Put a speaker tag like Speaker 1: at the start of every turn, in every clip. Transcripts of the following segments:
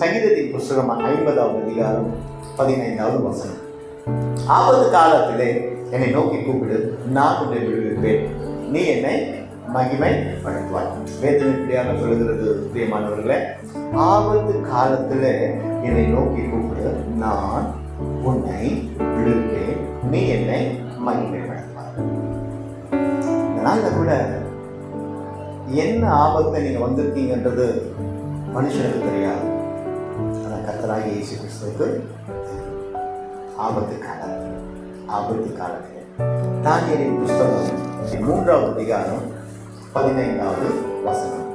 Speaker 1: சங்கீதத்தின் புஸ்தகம் 50வது அதிகாரம் 15வது வசனம். ஆபத்து காலத்திலே என்னை நோக்கி கூப்பிடு, நான் உன்னை விடுவிப்பேன், நீ என்னை மகிமைப்படுத்துவாய். வேதனை இப்படியாக சொல்லுகிறது பிரியமானவர்களே, ஆபத்து காலத்தில் என்னை நோக்கி கூப்பிடு, நான் உன்னை விடுவிப்பேன், நீ என்னை மகிமைப்படுத்துவாய். இந்த நாளில் கூட என்ன ஆபத்தை நீங்கள் வந்திருக்கீங்கன்றது மனுஷனுக்கு தெரியாது. ஆனால் கர்த்தராகிய இயேசு கிறிஸ்துவுக்கு ஆபத்து காலத்தில் தானியேலின் புஸ்தகம் 3வது அதிகாரம் 15வது வசனம்.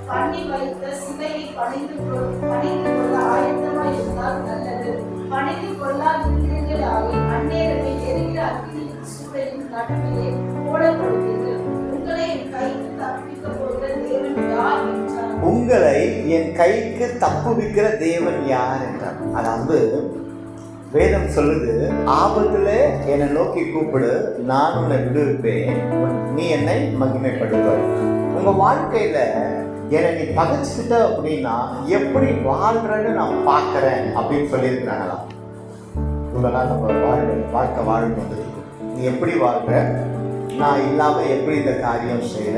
Speaker 2: பண்ணி வைத்த சிலையை பணிந்து கொள்ள ஆயத்தமாய் இருந்தால் நல்லது. பணிந்து கொள்ளாதிருந்தீர்களாகி அந்நேரமே எரிகிற அக்கினியின் சூளையின் நடுவிலே போடப்படுவீர்கள். உங்களை என் கைக்கு தப்புவிக்க போகிற தேவன் யார் என்றார்.
Speaker 1: உங்களை என் கைக்கு தப்புவிக்கிற தேவன் யார் என்றார். அதாவது வேதம் சொல்லுது, ஆபத்துல என்னை நோக்கி கூப்பிடு, நான் உன்னை விடுவிப்பேன், நீ என்னை மகிமைப்படுத்துவாய். உங்க வாழ்க்கையில என்னை நீ பகைச்சுக்கிட்ட அப்படின்னா எப்படி வாழ்றன்னு நான் பார்க்கறேன் அப்படின்னு சொல்லியிருக்கிறாங்களா? இவங்கெல்லாம் நம்ம வாழ்க்கை வாழணும். நீ எப்படி வாழ்ற, நான் இல்லாமல் எப்படி இந்த காரியம் செய்கிற,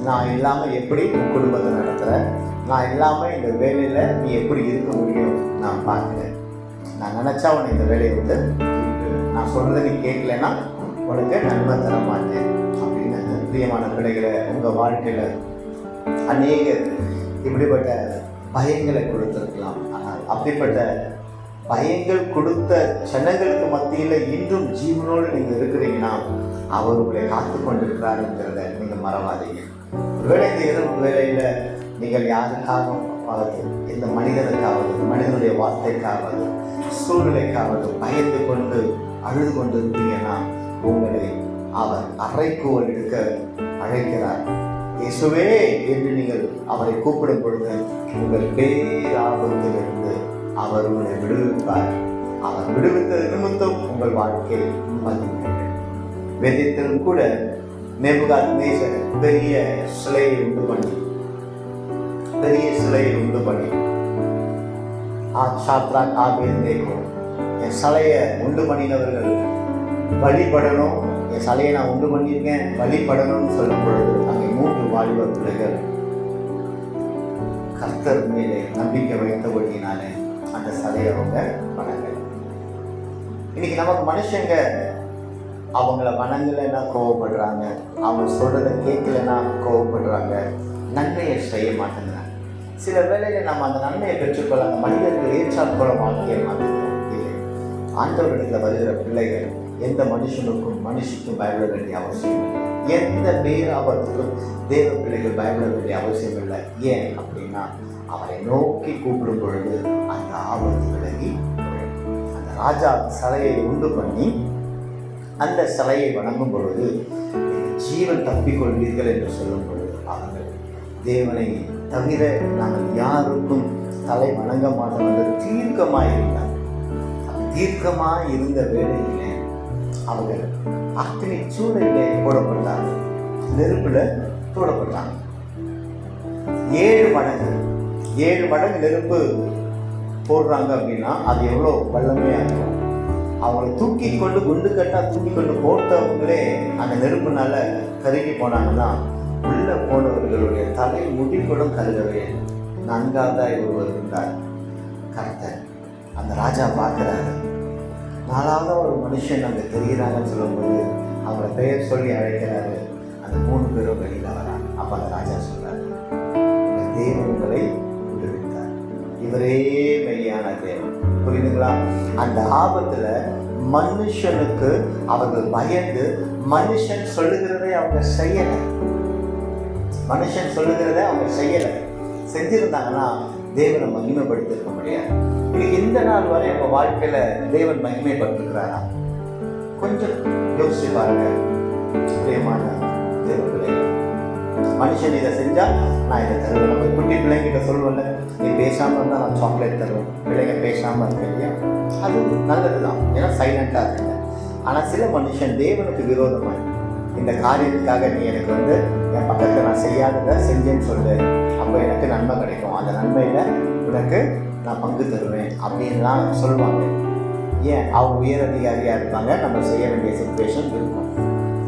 Speaker 1: நான் இல்லாமல் எப்படி உன் குடும்பத்தை நடத்துகிற, நான் இல்லாமல் இந்த வேலையில் நீ எப்படி இருக்க முடியும் நான் பார்க்குறேன். நான் நினச்சா உன்னை இந்த வேலையை விட்டு நான் சொல்கிறத நீ கேட்கலன்னா உனக்கு நன்மை தர மாட்டேன் அப்படின்னு பிரியமான பிள்ளைகளை உங்கள் வாழ்க்கையில் அநேக இப்படிப்பட்ட பயங்களை கொடுத்துருக்கலாம். ஆனால் அப்படிப்பட்ட பயங்கள் கொடுத்த ஜனங்களுக்கு மத்தியில் இன்றும் ஜீவனோடு நீங்கள் இருக்கிறீங்கன்னா அவர் உங்களை காத்து கொண்டிருக்கிறாருங்கிறத நீங்கள் மறவாதீங்க. ஒருவேளை இந்த இரவு வேளையில் நீங்கள் யாருக்காவது, எந்த மனிதனுக்காவது, மனிதனுடைய வார்த்தைக்காவது, சூழ்நிலைக்காவது பயந்து கொண்டு அழுது கொண்டு இருந்தீங்கன்னா உங்களை அவர் அறைக்கூவல் எடுக்க அழைக்கிறார். இயேசுவே என்று நீங்கள் அவரை கூப்பிடும் பொழுது உங்கள் பேராபத்திலிருந்து அவர் உங்களை விடுவிப்பார். அவர் விடுவித்தது நிமித்தம் உங்கள் வாழ்க்கை மகிழ்கிறது. வேதத்திலும் கூட நேபுகாத்நேசர் பெரிய சிலையை உண்டு பண்ணி சாத்ராக் ஆபேத்நேகோ என் சிலையை உண்டு பண்ணினவர்கள் வழிபடணும், என் சிலையை நான் உண்டு பண்ணியிருக்கேன் வழிபடணும்னு சொல்லும் பொழுது அங்கே 3 வாலிப பிள்ளைகள் கர்த்தர் மேலே நம்பிக்கை வைத்தபடினாலே அந்த சிலையை அவங்க வணங்கல. இன்னைக்கு நமக்கு மனுஷங்க அவங்கள வணங்கலைன்னா கோவப்படுறாங்க, அவங்க சொல்றதை கேட்கலைன்னா கோவப்படுறாங்க, நன்மையை செய்ய மாட்டேங்கிறாங்க. சில வேளையில் நம்ம அந்த நன்மையை பெற்றுக்கொள்ள அந்த மனிதர்கள் ஏற்றாற் போல வாழ்க்கையை மாற்றிக்கிறோம். இல்லை, ஆண்டவரிடத்தில் வருகிற பிள்ளைகள் எந்த மனுஷிக்கும் பயப்பட வேண்டிய அவசியம் இல்லை. எந்த பேராபத்துக்கும் தேவ பிள்ளைகள் பயப்பட வேண்டிய அவசியம் இல்லை. ஏன் அப்படின்னா அவரை நோக்கி கூப்பிடும் பொழுது அந்த ஆபத்து விலகி, அந்த ராஜா சிலையை உண்டு பண்ணி அந்த சிலையை வணங்கும் பொழுது ஜீவன் தப்பிக்கொள்வீர்கள் என்று சொல்லும் பொழுது அவர்கள் தேவனை தவிர நாங்கள் யாருக்கும் தலை வணங்க மாட்டோம் என்று தீர்க்கமாயிருந்தார். தீர்க்கமாக இருந்த வேளையிலே அவர்கள் அக்னி சூளையிலே போடப்பட்டாங்க, நெருப்புல போடப்பட்டாங்க. 7 மடங்கு நெருப்பு போடுறாங்க அப்படின்னா அது எவ்வளோ வல்லமையாக இருக்கும். அவங்களை தூக்கி கொண்டு குண்டு கட்டா தூக்கி கொண்டு போட்டவங்களே அந்த நெருப்புனால கருகி போனாங்கன்னா உள்ள போனவர்களுடைய தலை முடி கூட கருகவே. 4வதாய் ஒருவர் இருந்தார், கர்த்தர். அந்த ராஜா பார்க்குறாரு. 4வது ஒரு மனுஷன் அங்கே தெரிகிறாங்கன்னு சொல்லும்போது அவங்கள பெயர் சொல்லி அழைக்கிறாரு. அந்த 3 பேரும் வெளியில் வராங்க. அப்போ அந்த ராஜா சொல்றாரு, தேவன் உங்களை விடுவித்தார், இவரே மெய்யான தேவன். புரியுதுங்களா? அந்த ஆபத்துல மனுஷனுக்கு அவர்கள் பயந்து மனுஷன் சொல்லுகிறதை அவங்க செய்யலை. செஞ்சிருந்தாங்கன்னா தேவனை மகிமைப்படுத்திருக்க முடியாது. இன்னைக்கு இந்த நாள் வரை உங்க வாழ்க்கையில தேவன் மகிமைப்படுத்திருக்கிறாரா? கொஞ்சம் யோசிச்சு பாருங்க. பிரியமான தேவர்களே, மனுஷன் இதை செஞ்சால் நான் இதை தருவேன். நம்ம குட்டி பிள்ளைங்கிட்ட சொல்லுவேன்ல, நீ பேசாமல் இருந்தால் நான் சாக்லேட் தருவேன். பிள்ளைங்க பேசாமல் இருக்கு இல்லையா, அது நல்லது தான், ஏன்னா சைலண்ட்டாக இருக்குங்க. ஆனால் சில மனுஷன் தேவனுக்கு விரோதமாக இந்த காரியத்துக்காக நீ எனக்கு என் பக்கத்தில் நான் செய்யாததை செஞ்சேன்னு சொல்லு, அப்போ எனக்கு நன்மை கிடைக்கும், அந்த நன்மையில் உனக்கு நான் பங்கு தருவேன் அப்படின்லாம் சொல்லுவாங்க. ஏன்? அவங்க உயர் அதிகாரியாக இருப்பாங்க, நம்ம செய்ய வேண்டிய சிச்சுவேஷன் இருக்கும்.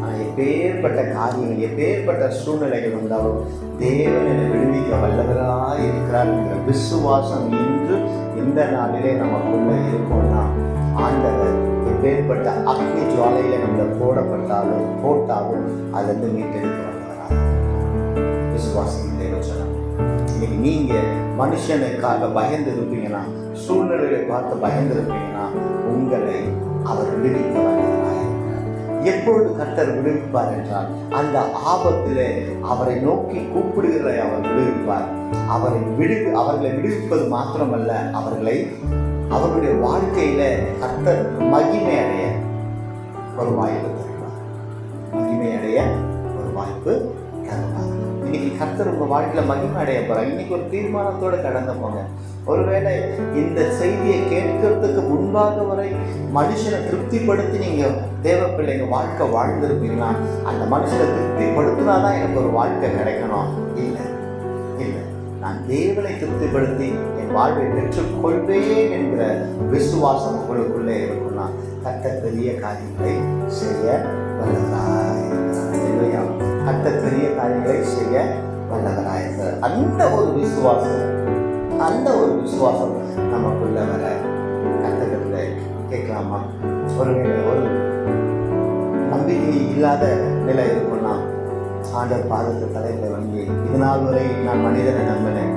Speaker 1: ஆனால் எப்பேற்பட்ட காரியங்கள், எப்பேற்பட்ட சூழ்நிலைகள் வந்தாலும் தேவன் என்னை விடுவிக்க வல்லவராக இருக்கிறார் என்கிற விசுவாசம் இன்று இந்த நாளிலே நமக்குள்ள இருக்கோம்னா, ஆண்டவர் எப்பேற்பட்ட அக்னி ஜுவாலையில் நம்மளை போட்டாலும் அதுலேருந்து மீட்டெடுக்க வல்லவராக. விசுவாசம் தேவச்சனம். இன்னைக்கு நீங்கள் மனுஷனுக்காக பயந்து இருப்பீங்கன்னா, சூழ்நிலையை பார்த்து பயந்து இருப்பீங்கன்னா, உங்களை அவர் விடுவிக்க வல்லவராக இருக்கிறார். எப்பொழுது கர்த்தர் விடுவிப்பார் என்றால், அந்த ஆபத்திலே அவரை நோக்கி கூப்பிடுகிற அவர் விடுவிப்பார். அவர்களை விடுவிப்பது மாத்திரமல்ல, அவர்களுடைய வாழ்க்கையில கர்த்தர் மகிமை அடைய ஒரு வாய்ப்பு தருவார். மகிமை அடைய ஒரு வாய்ப்பு தருவார். இன்னைக்கு கர்த்தர் உங்க வாழ்க்கையில மகிமை அடைய போறார். இன்னைக்கு ஒரு தீர்மானத்தோட கடந்து போங்க. ஒருவேளை இந்த செய்தியை கேட்கறதுக்கு முன்பாக வரை மனுஷனை திருப்திப்படுத்தி நீங்க தேவ பிள்ளைங்க வாழ்க்கை வாழ்ந்திருப்பீங்கன்னா, அந்த மனுஷனை திருப்திப்படுத்தினாதான் எனக்கு ஒரு வாழ்க்கை கிடைக்கணும். இல்லை, நான் தேவனை திருப்திப்படுத்தி என் வாழ்வை பெற்றுக்கொள்வேன் என்கிற விசுவாசம் உங்களுக்குள்ளே இருக்கும்னா, கர்த்தர் பெரிய காரியங்களை செய்ய வல்லவராயிருக்கிறார். கர்த்தர் பெரிய காரியங்களை செய்ய வல்லவராயிருக்கிறார். அந்த ஒரு விசுவாசம் நமக்குள்ள வர கர்த்தர்கிட்ட கேட்கலாமா? ஒருவேளை ஒரு நம்பிக்கை இல்லாத நிலை இருக்கும்னா, ஆண்டவர் பாதத்தை தலையில் வாங்கி, இது நாள் வரை நான் மனிதனை நம்பினேன்,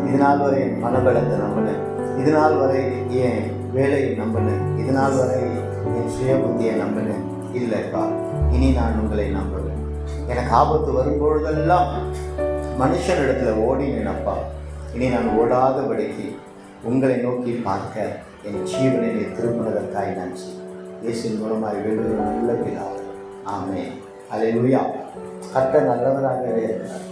Speaker 1: இது நாள் வரை என் மனபலத்தை நம்பினேன், இது நாள் வரை என் வேலையை நம்பினேன், இது நாள் வரை என் சுய புத்தியை நம்பினேன். இல்லைப்பா, இனி நான் உங்களை நம்புவேன். எனக்கு ஆபத்து வரும்பொழுதெல்லாம் மனுஷனிடத்துல ஓடினேனப்பா, இனி நான் ஓடாதபடிக்கு உங்களை நோக்கி பார்க்க என் ஜீவனை திரும்பினதற்காய் நன்றி. இயேசுவின் மூலமாய் வேண்டுகிற நல்ல பிதாவே, ஆமென். அல்லேலூயா. கர்த்தர் நல்லவராகவே இருக்கிறார்.